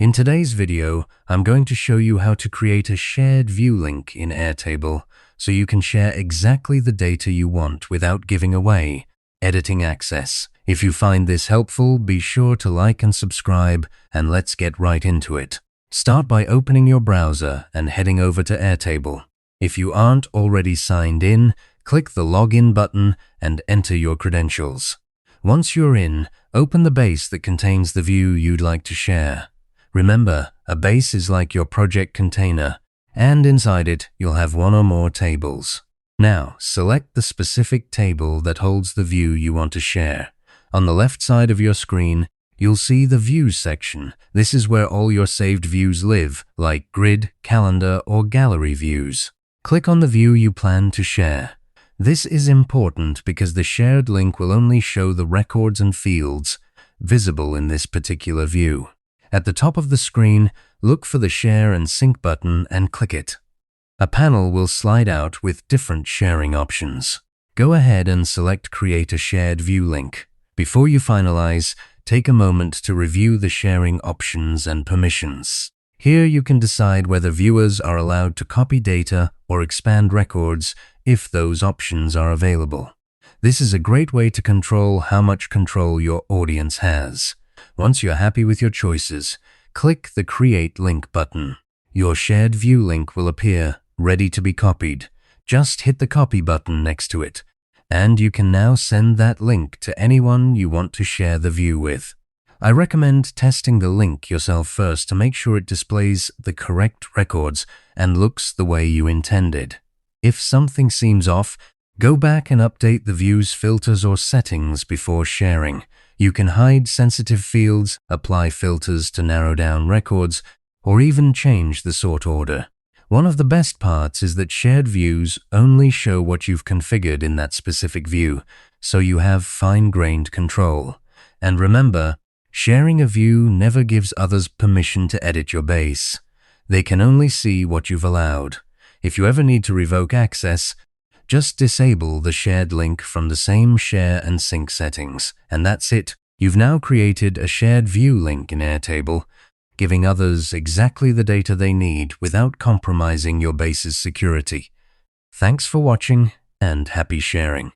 In today's video, I'm going to show you how to create a shared view link in Airtable so you can share exactly the data you want without giving away editing access. If you find this helpful, be sure to like and subscribe, and let's get right into it. Start by opening your browser and heading over to Airtable. If you aren't already signed in, click the Login button and enter your credentials. Once you're in, open the base that contains the view you'd like to share. Remember, a base is like your project container, and inside it, you'll have one or more tables. Now, select the specific table that holds the view you want to share. On the left side of your screen, you'll see the Views section. This is where all your saved views live, like grid, calendar, or gallery views. Click on the view you plan to share. This is important because the shared link will only show the records and fields visible in this particular view. At the top of the screen, look for the Share and Sync button and click it. A panel will slide out with different sharing options. Go ahead and select Create a Shared View Link. Before you finalize, take a moment to review the sharing options and permissions. Here you can decide whether viewers are allowed to copy data or expand records if those options are available. This is a great way to control how much control your audience has. Once you're happy with your choices, click the Create Link button. Your shared view link will appear, ready to be copied. Just hit the Copy button next to it, and you can now send that link to anyone you want to share the view with. I recommend testing the link yourself first to make sure it displays the correct records and looks the way you intended. If something seems off, go back and update the view's filters or settings before sharing. You can hide sensitive fields, apply filters to narrow down records, or even change the sort order. One of the best parts is that shared views only show what you've configured in that specific view, so you have fine-grained control. And remember, sharing a view never gives others permission to edit your base. They can only see what you've allowed. If you ever need to revoke access, just disable the shared link from the same Share and Sync settings, and that's it. You've now created a shared view link in Airtable, giving others exactly the data they need without compromising your base's security. Thanks for watching, and happy sharing.